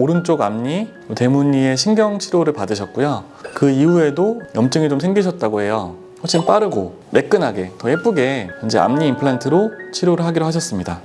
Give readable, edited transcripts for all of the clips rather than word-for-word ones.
오른쪽 앞니, 대문니의 신경 치료를 받으셨고요. 그 이후에도 염증이 좀 생기셨다고 해요. 훨씬 빠르고 매끈하게 더 예쁘게 이제 앞니 임플란트로 치료를 하기로 하셨습니다.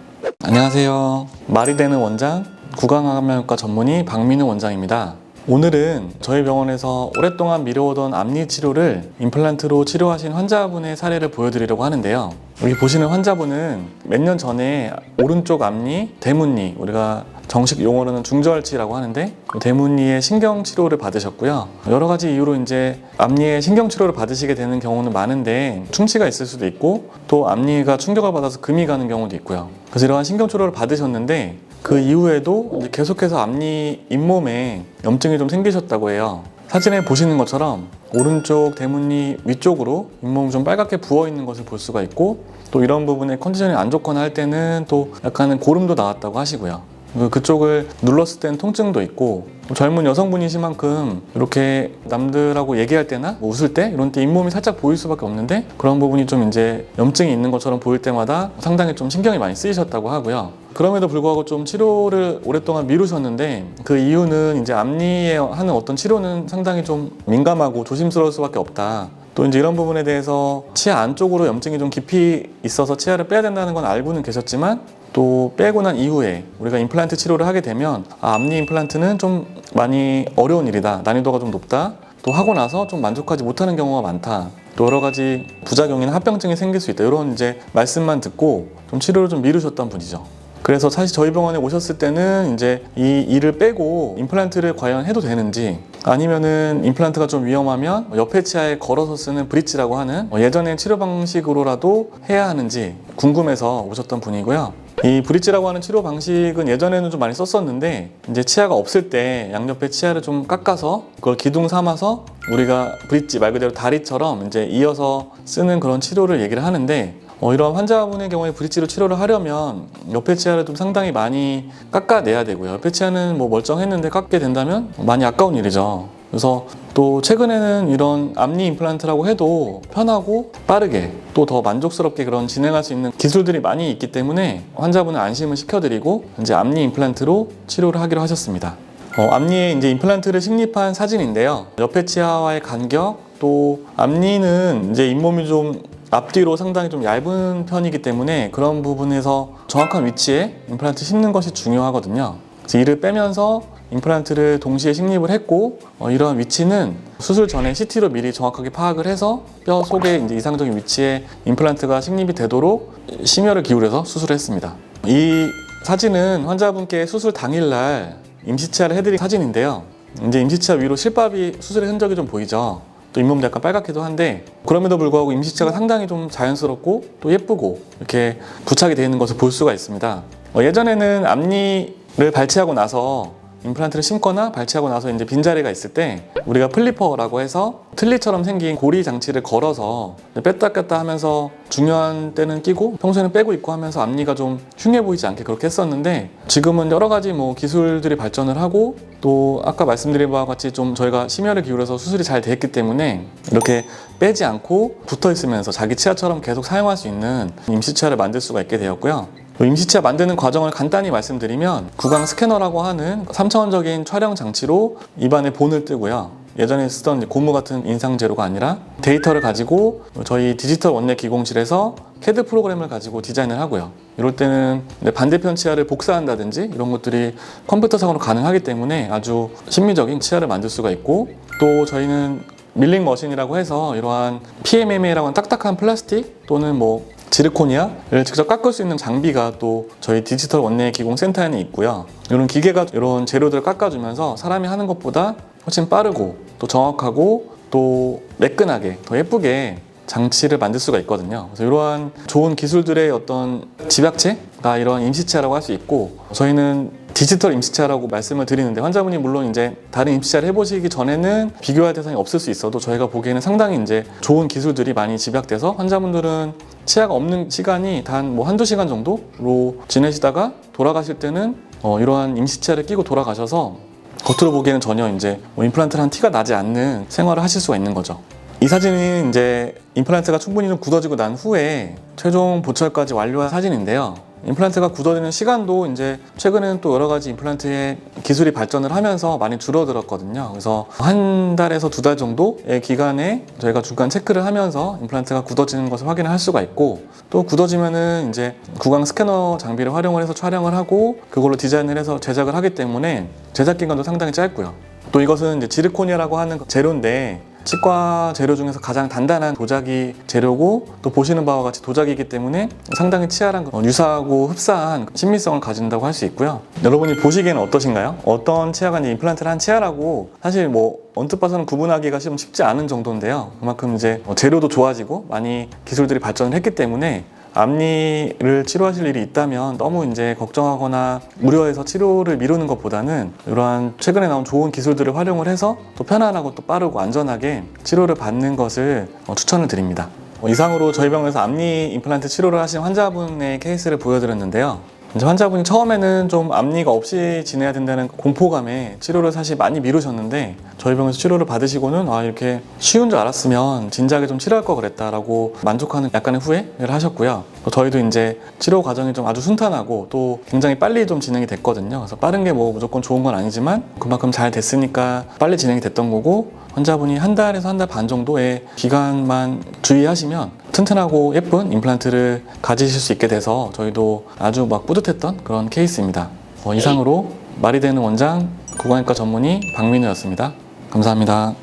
안녕하세요. 말이 되는 원장 구강암면과 전문의 박민우 원장입니다. 오늘은 저희 병원에서 오랫동안 미뤄오던 앞니 치료를 임플란트로 치료하신 환자분의 사례를 보여드리려고 하는데요. 여기 보시는 환자분은 몇 년 전에 오른쪽 앞니, 대문니, 우리가 정식 용어로는 중저할치라고 하는데 대문니의 신경 치료를 받으셨고요. 여러 가지 이유로 이제 앞니의 신경 치료를 받으시게 되는 경우는 많은데 충치가 있을 수도 있고 또 앞니가 충격을 받아서 금이 가는 경우도 있고요. 그래서 이러한 신경 치료를 받으셨는데 그 이후에도 이제 계속해서 앞니 잇몸에 염증이 좀 생기셨다고 해요. 사진에 보시는 것처럼 오른쪽 대문니 위쪽으로 잇몸이 좀 빨갛게 부어 있는 것을 볼 수가 있고 또 이런 부분에 컨디션이 안 좋거나 할 때는 또 약간은 고름도 나왔다고 하시고요. 그쪽을 눌렀을 땐 통증도 있고 젊은 여성분이신 만큼 이렇게 남들하고 얘기할 때나 뭐 웃을 때 이런 때 잇몸이 살짝 보일 수밖에 없는데 그런 부분이 좀 이제 염증이 있는 것처럼 보일 때마다 상당히 좀 신경이 많이 쓰이셨다고 하고요. 그럼에도 불구하고 좀 치료를 오랫동안 미루셨는데 그 이유는 이제 앞니에 하는 어떤 치료는 상당히 좀 민감하고 조심스러울 수밖에 없다. 또 이제 이런 부분에 대해서 치아 안쪽으로 염증이 좀 깊이 있어서 치아를 빼야 된다는 건 알고는 계셨지만 또 빼고 난 이후에 우리가 임플란트 치료를 하게 되면 앞니 임플란트는 좀 많이 어려운 일이다. 난이도가 좀 높다. 또 하고 나서 좀 만족하지 못하는 경우가 많다. 또 여러 가지 부작용이나 합병증이 생길 수 있다. 이런 이제 말씀만 듣고 좀 치료를 좀 미루셨던 분이죠. 그래서 사실 저희 병원에 오셨을 때는 이제 이 일을 빼고 임플란트를 과연 해도 되는지 아니면은 임플란트가 좀 위험하면 옆에 치아에 걸어서 쓰는 브릿지라고 하는 예전의 치료 방식으로라도 해야 하는지 궁금해서 오셨던 분이고요. 이 브릿지라고 하는 치료 방식은 예전에는 좀 많이 썼었는데 이제 치아가 없을 때 양옆에 치아를 좀 깎아서 그걸 기둥 삼아서 우리가 브릿지 말 그대로 다리처럼 이제 이어서 쓰는 그런 치료를 얘기를 하는데 이런 환자분의 경우에 브릿지로 치료를 하려면 옆에 치아를 좀 상당히 많이 깎아내야 되고요. 옆에 치아는 뭐 멀쩡했는데 깎게 된다면 많이 아까운 일이죠. 그래서 또 최근에는 이런 앞니 임플란트라고 해도 편하고 빠르게 또 더 만족스럽게 그런 진행할 수 있는 기술들이 많이 있기 때문에 환자분은 안심을 시켜드리고 이제 앞니 임플란트로 치료를 하기로 하셨습니다. 앞니에 이제 임플란트를 식립한 사진인데요. 옆에 치아와의 간격 또 앞니는 이제 잇몸이 좀 앞뒤로 상당히 좀 얇은 편이기 때문에 그런 부분에서 정확한 위치에 임플란트 심는 것이 중요하거든요. 그래서 이를 빼면서 임플란트를 동시에 식립을 했고 이러한 위치는 수술 전에 CT로 미리 정확하게 파악을 해서 뼈 속에 이제 이상적인 위치에 임플란트가 식립이 되도록 심혈을 기울여서 수술을 했습니다. 이 사진은 환자분께 수술 당일날 임시치아를 해드린 사진인데요. 이제 임시치아 위로 실밥이 수술의 흔적이 좀 보이죠. 또 잇몸도 약간 빨갛기도 한데 그럼에도 불구하고 임시치아가 상당히 좀 자연스럽고 또 예쁘고 이렇게 부착이 되어 있는 것을 볼 수가 있습니다. 예전에는 앞니를 발치하고 나서 임플란트를 심거나 발치하고 나서 이제 빈자리가 있을 때 우리가 플리퍼라고 해서 틀니처럼 생긴 고리 장치를 걸어서 뺐다 꼈다 하면서 중요한 때는 끼고 평소에는 빼고 있고 하면서 앞니가 좀 흉해 보이지 않게 그렇게 했었는데 지금은 여러 가지 뭐 기술들이 발전을 하고 또 아까 말씀드린 바와 같이 좀 저희가 심혈을 기울여서 수술이 잘 됐기 때문에 이렇게 빼지 않고 붙어 있으면서 자기 치아처럼 계속 사용할 수 있는 임시치아를 만들 수가 있게 되었고요. 임시치아 만드는 과정을 간단히 말씀드리면 구강 스캐너라고 하는 3차원적인 촬영 장치로 입안에 본을 뜨고요. 예전에 쓰던 고무 같은 인상 재료가 아니라 데이터를 가지고 저희 디지털 원내 기공실에서 CAD 프로그램을 가지고 디자인을 하고요. 이럴 때는 반대편 치아를 복사한다든지 이런 것들이 컴퓨터상으로 가능하기 때문에 아주 심미적인 치아를 만들 수가 있고 또 저희는 밀링 머신이라고 해서 이러한 PMMA라고 하는 딱딱한 플라스틱 또는 뭐 지르코니아를 직접 깎을 수 있는 장비가 또 저희 디지털 원내 기공 센터에는 있고요. 이런 기계가 이런 재료들을 깎아주면서 사람이 하는 것보다 훨씬 빠르고 또 정확하고 또 매끈하게 더 예쁘게 장치를 만들 수가 있거든요. 그래서 이러한 좋은 기술들의 어떤 집약체가 이러한 임시치아라고 할 수 있고 저희는 디지털 임시치아라고 말씀을 드리는데 환자분이 물론 이제 다른 임시치아를 해보시기 전에는 비교할 대상이 없을 수 있어도 저희가 보기에는 상당히 이제 좋은 기술들이 많이 집약돼서 환자분들은 치아가 없는 시간이 단 뭐 한두 시간 정도로 지내시다가 돌아가실 때는 이러한 임시치아를 끼고 돌아가셔서 겉으로 보기에는 전혀 이제 임플란트를 한 티가 나지 않는 생활을 하실 수가 있는 거죠. 이 사진은 이제 임플란트가 충분히 좀 굳어지고 난 후에 최종 보철까지 완료한 사진인데요. 임플란트가 굳어지는 시간도 이제 최근에는 또 여러 가지 임플란트의 기술이 발전을 하면서 많이 줄어들었거든요. 그래서 한 달에서 2달 정도의 기간에 저희가 중간 체크를 하면서 임플란트가 굳어지는 것을 확인을 할 수가 있고, 또 굳어지면은 이제 구강 스캐너 장비를 활용을 해서 촬영을 하고 그걸로 디자인을 해서 제작을 하기 때문에 제작 기간도 상당히 짧고요. 또 이것은 이제 지르코니아라고 하는 재료인데 치과 재료 중에서 가장 단단한 도자기 재료고, 또 보시는 바와 같이 도자기이기 때문에 상당히 치열한 유사하고 흡사한 친밀성을 가진다고 할 수 있고요. 여러분이 보시기에는 어떠신가요? 어떤 치아가 이제 임플란트를 한 치아라고 사실 뭐 언뜻 봐서는 구분하기가 좀 쉽지 않은 정도인데요. 그만큼 이제 재료도 좋아지고 많이 기술들이 발전을 했기 때문에 앞니를 치료하실 일이 있다면 너무 이제 걱정하거나 우려해서 치료를 미루는 것보다는 이러한 최근에 나온 좋은 기술들을 활용을 해서 또 편안하고 또 빠르고 안전하게 치료를 받는 것을 추천을 드립니다. 이상으로 저희 병원에서 앞니 임플란트 치료를 하신 환자분의 케이스를 보여드렸는데요. 이제 환자분이 처음에는 좀 앞니가 없이 지내야 된다는 공포감에 치료를 사실 많이 미루셨는데, 저희 병원에서 치료를 받으시고는 이렇게 쉬운 줄 알았으면 진작에 좀 치료할 걸 그랬다라고 만족하는 약간의 후회를 하셨고요. 또 저희도 이제 치료 과정이 좀 아주 순탄하고 또 굉장히 빨리 좀 진행이 됐거든요. 그래서 빠른 게 뭐 무조건 좋은 건 아니지만 그만큼 잘 됐으니까 빨리 진행이 됐던 거고, 환자분이 한 달에서 한 달 반 정도의 기간만 주의하시면 튼튼하고 예쁜 임플란트를 가지실 수 있게 돼서 저희도 아주 막 뿌듯했던 그런 케이스입니다. 이상으로 말이 되는 원장 구강외과 전문의 박민우였습니다. 감사합니다.